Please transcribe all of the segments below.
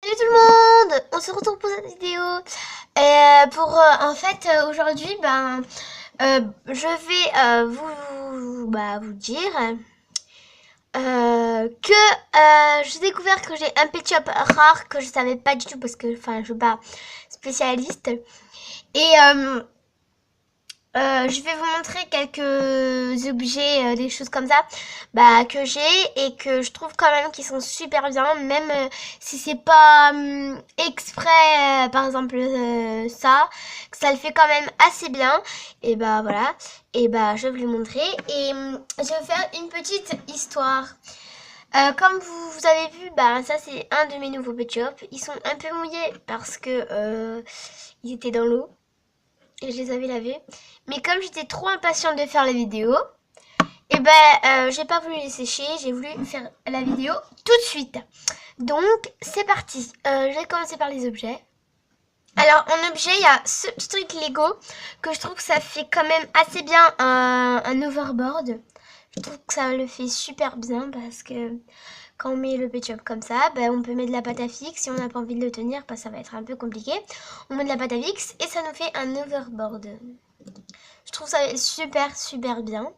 Salut tout le monde, on se retrouve pour cette vidéo. Aujourd'hui, je vais vous dire que j'ai découvert que j'ai un pet shop rare que je savais pas du tout parce que je suis pas spécialiste. Et je vais vous montrer quelques objets, des choses comme ça, que j'ai et que je trouve quand même qu'ils sont super bien, même si c'est pas exprès, par exemple ça, que ça le fait quand même assez bien. Et voilà, et je vais vous le montrer et je vais faire une petite histoire. Comme vous avez vu, ça c'est un de mes nouveaux pet shops. Ils sont un peu mouillés parce que ils étaient dans l'eau et je les avais lavés. Mais comme j'étais trop impatiente de faire la vidéo, j'ai pas voulu les sécher, j'ai voulu faire la vidéo tout de suite. Donc c'est parti. Je vais commencer par les objets. Alors en objet, il y a ce petit truc Lego que je trouve que ça fait quand même assez bien un overboard. Je trouve que ça le fait super bien parce que quand on met le pet shop comme ça, on peut mettre de la pâte à fixe. Si on n'a pas envie de le tenir, ça va être un peu compliqué. On met de la pâte à fixe et ça nous fait un overboard. Je trouve ça super bien.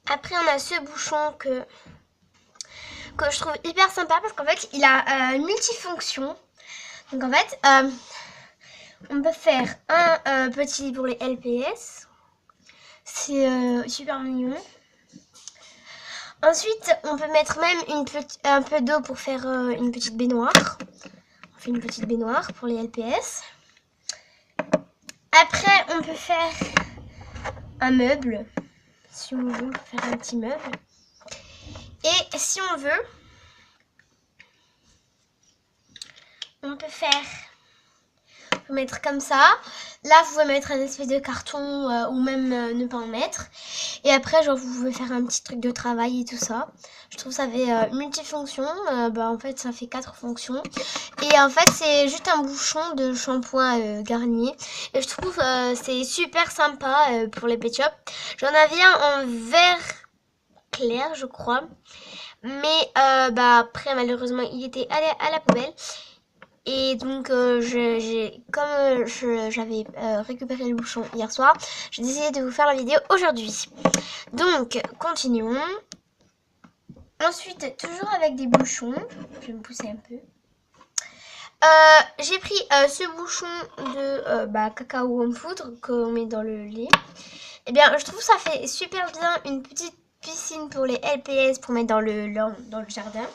Après, on a ce bouchon que je trouve hyper sympa parce qu'en fait, il a multifonction. Donc en fait, on peut faire un petit pour les LPS. C'est super mignon. Ensuite, on peut mettre même un peu d'eau pour faire une petite baignoire. On fait une petite baignoire pour les LPS. Après, on peut faire un meuble. Si on veut, on peut faire un petit meuble. Et si on veut, on peut mettre comme ça. Là, vous pouvez mettre un espèce de carton ou même ne pas en mettre. Et après, genre, vous pouvez faire un petit truc de travail et tout ça. Je trouve ça fait multifonction. En fait, ça fait 4 fonctions. Et en fait, c'est juste un bouchon de shampoing Garnier. Et je trouve c'est super sympa pour les pet shops. J'en avais un en vert clair, je crois. Mais après, malheureusement, il était allé à la poubelle. Et donc, j'avais récupéré le bouchon hier soir, j'ai décidé de vous faire la vidéo aujourd'hui. Donc, continuons. Ensuite, toujours avec des bouchons, je vais me pousser un peu. J'ai pris ce bouchon de cacao en poudre qu'on met dans le lait. Et bien, je trouve ça fait super bien une petite piscine pour les LPS pour mettre dans le jardin.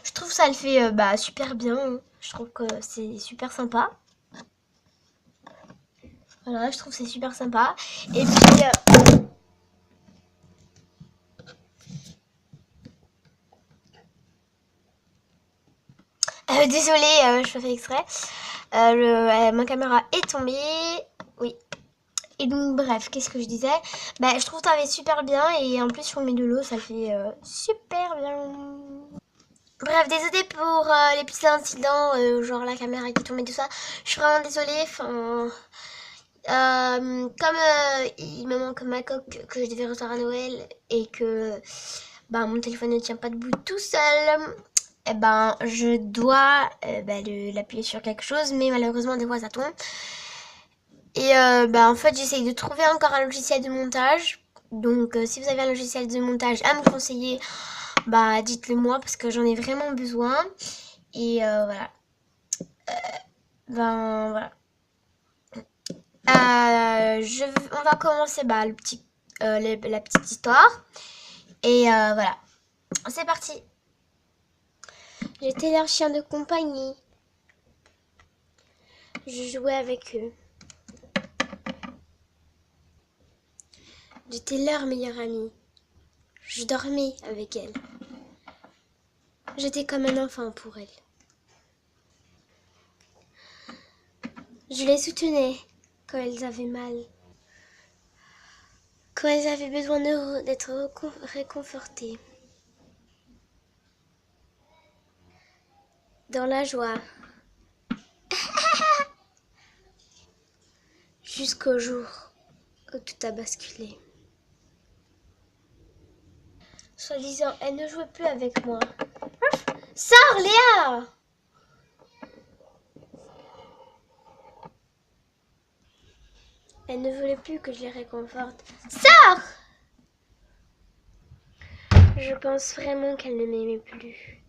Je trouve ça le fait super bien. Je trouve que c'est super sympa. Voilà, je trouve que c'est super sympa. Et puis... désolée, je fais exprès. Ma caméra est tombée. Oui. Et donc, bref, qu'est-ce que je disais? Je trouve que ça fait super bien. Et en plus, si on met de l'eau, ça le fait super bien. Bref, désolée pour les petits incidents, genre la caméra qui tombe et tout ça. Je suis vraiment désolée. Il me manque ma coque que je devais recevoir à Noël et que mon téléphone ne tient pas debout tout seul, je dois l'appuyer sur quelque chose, mais malheureusement des fois ça tombe. Et en fait j'essaye de trouver encore un logiciel de montage. Donc si vous avez un logiciel de montage à me conseiller, dites-le moi parce que j'en ai vraiment besoin. Et voilà. Voilà. On va commencer la petite histoire. Et voilà. C'est parti. J'étais leur chien de compagnie. Je jouais avec eux. J'étais leur meilleure amie. Je dormais avec elles. J'étais comme un enfant pour elles. Je les soutenais quand elles avaient mal. Quand elles avaient besoin d'être réconfortées. Dans la joie. Jusqu'au jour où tout a basculé. Soi-disant, elle ne jouait plus avec moi. Sors, Léa! Elle ne voulait plus que je les réconforte. Sors! Je pense vraiment qu'elle ne m'aimait plus.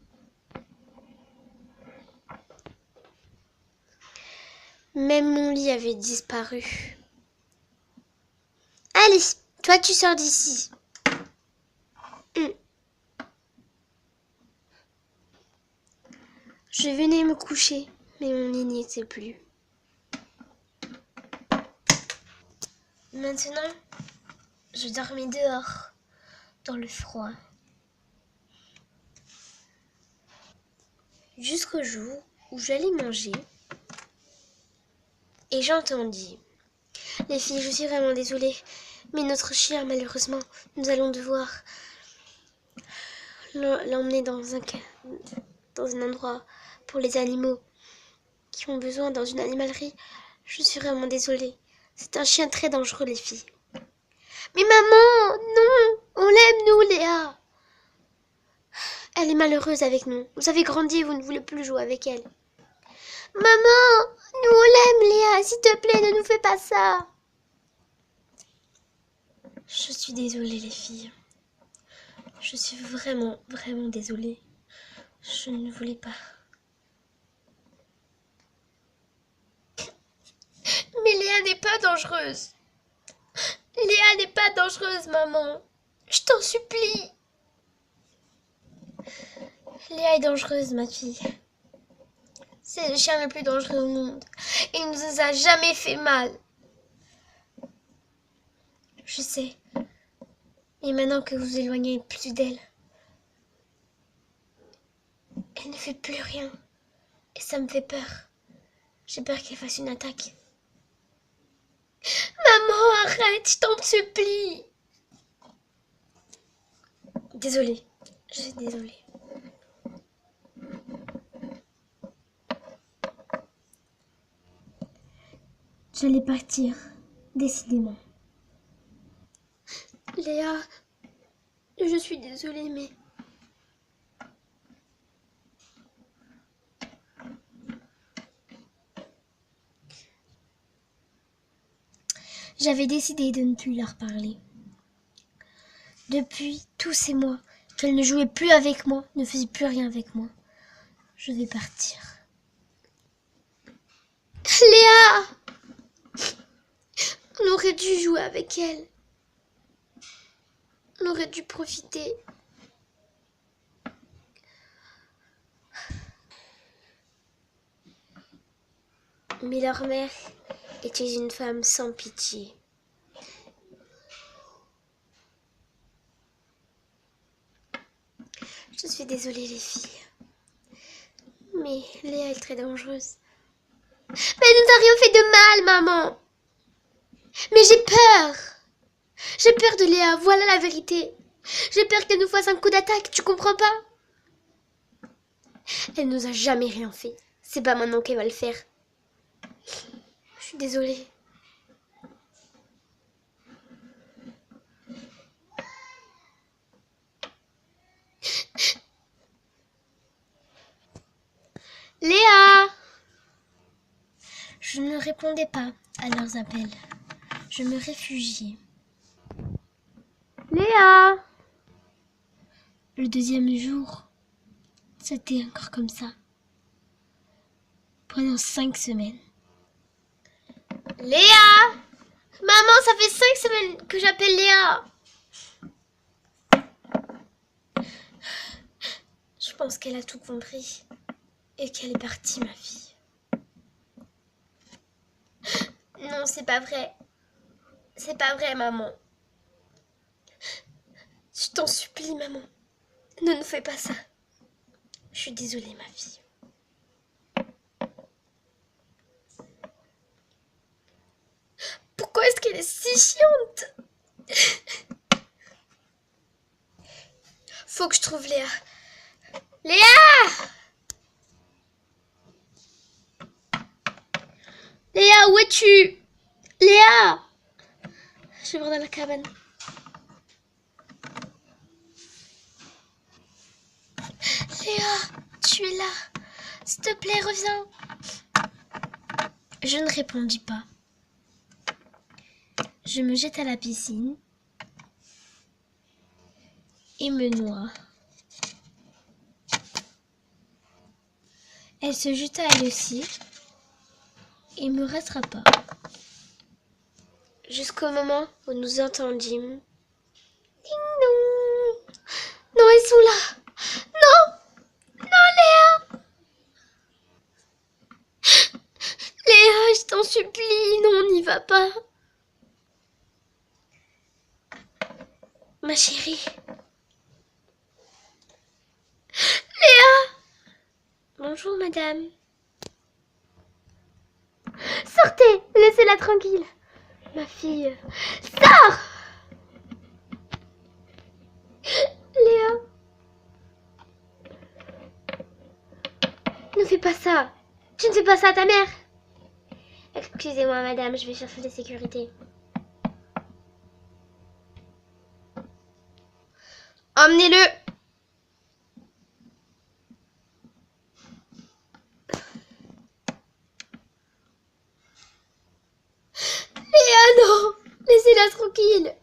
Même mon lit avait disparu. Allez, toi tu sors d'ici. Je venais me coucher, mais mon lit n'y était plus. Maintenant, je dormais dehors, dans le froid. Jusqu'au jour où j'allais manger et j'entendis: les filles, je suis vraiment désolée, mais notre chien, malheureusement, nous allons devoir l'emmener dans un endroit pour les animaux qui ont besoin, dans une animalerie. Je suis vraiment désolée. C'est un chien très dangereux, les filles. Mais maman, non, on l'aime, nous, Léa. Elle est malheureuse avec nous. Vous avez grandi et vous ne voulez plus jouer avec elle. Maman, nous on l'aime, Léa. S'il te plaît, ne nous fais pas ça. Je suis désolée, les filles. Je suis vraiment, vraiment désolée. Je ne voulais pas. Mais Léa n'est pas dangereuse. Léa n'est pas dangereuse, maman. Je t'en supplie. Léa est dangereuse, ma fille. C'est le chien le plus dangereux au monde. Il ne nous a jamais fait mal. Je sais. Et maintenant que vous vous éloignez plus d'elle, elle ne fait plus rien. Et ça me fait peur. J'ai peur qu'elle fasse une attaque. Maman, arrête, je t'en supplie. Désolée. Je suis désolée. J'allais partir, décidément. Léa, je suis désolée, mais... J'avais décidé de ne plus leur parler. Depuis tous ces mois qu'elle ne jouait plus avec moi, ne faisait plus rien avec moi, je vais partir. Léa! On aurait dû jouer avec elle. On aurait dû profiter. Mais leur mère était une femme sans pitié. Je suis désolée, les filles. Mais Léa est très dangereuse. Mais elle nous a rien fait de mal, maman. Mais j'ai peur. J'ai peur de Léa, voilà la vérité. J'ai peur qu'elle nous fasse un coup d'attaque, tu comprends pas? Elle nous a jamais rien fait. C'est pas maintenant qu'elle va le faire. Je suis désolée. Léa! Je ne répondais pas à leurs appels. Je me réfugiais. Léa! Le deuxième jour, c'était encore comme ça. Pendant 5 semaines. Léa! Maman, ça fait 5 semaines que j'appelle Léa. Je pense qu'elle a tout compris. Et qu'elle est partie, ma fille. Non, c'est pas vrai. C'est pas vrai, maman. Je t'en supplie, maman. Ne nous fais pas ça. Je suis désolée, ma fille. Pourquoi est-ce qu'elle est si chiante? Faut que je trouve Léa. Léa! Léa, où es-tu? Léa! Je vais voir dans la cabane. Léa, tu es là? S'il te plaît, reviens. Je ne répondis pas. Je me jette à la piscine et me noie. Elle se jeta elle aussi et me rattrapa. Jusqu'au moment où nous entendîmes ding dong. Non, ils sont là. Non, non, Léa. Léa, je t'en supplie, non, n'y va pas. Ma chérie. Léa. Bonjour, madame. Sortez, laissez-la tranquille. Ma fille. Sors. Léa. Ne fais pas ça. Tu ne fais pas ça à ta mère. Excusez-moi, madame, je vais chercher la sécurité. Emmenez-le. Léa, non. Laissez-la tranquille.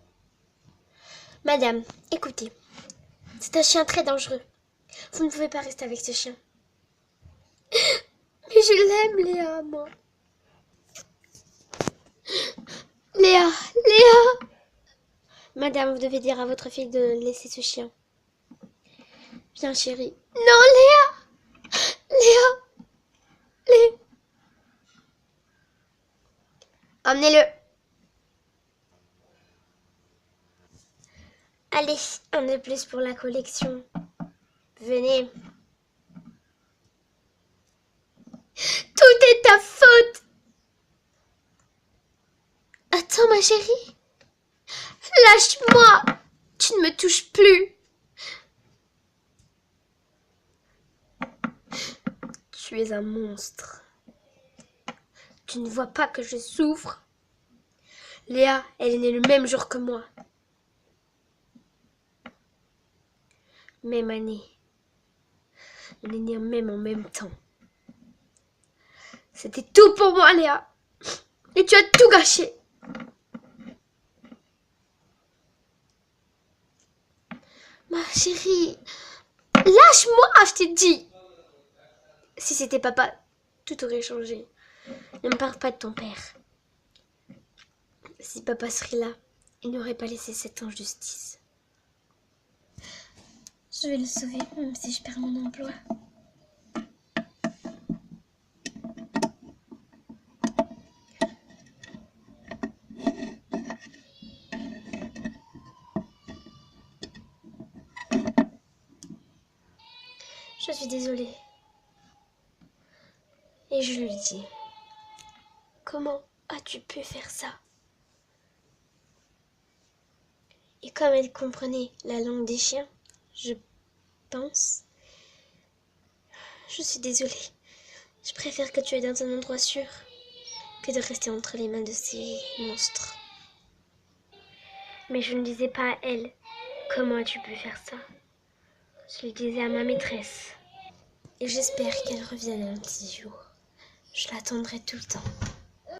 Madame, écoutez. C'est un chien très dangereux. Vous ne pouvez pas rester avec ce chien. Mais je l'aime, Léa, moi. Léa, Léa. Madame, vous devez dire à votre fille de laisser ce chien. Viens, chérie. Non, Léa. Léa. Léa. Emmenez-le. Allez, un de plus pour la collection. Venez. Tout est ta faute. Attends, ma chérie. Lâche-moi. Tu ne me touches plus. Tu es un monstre. Tu ne vois pas que je souffre. Léa, elle est née le même jour que moi. Même année. On est nés même en même temps. C'était tout pour moi, Léa. Et tu as tout gâché. Ma chérie, lâche-moi, je t'ai dit. Si c'était papa, tout aurait changé. Ne me parle pas de ton père. Si papa serait là, il n'aurait pas laissé cette injustice. Je vais le sauver, même si je perds mon emploi. Je suis désolée. Et je lui dis, comment as-tu pu faire ça? Et comme elle comprenait la langue des chiens, je pense, je suis désolée. Je préfère que tu es dans un endroit sûr que de rester entre les mains de ces monstres. Mais je ne disais pas à elle, comment as-tu pu faire ça? Je le disais à ma maîtresse. Et j'espère qu'elle revienne un petit jour. Je l'attendrai tout le temps.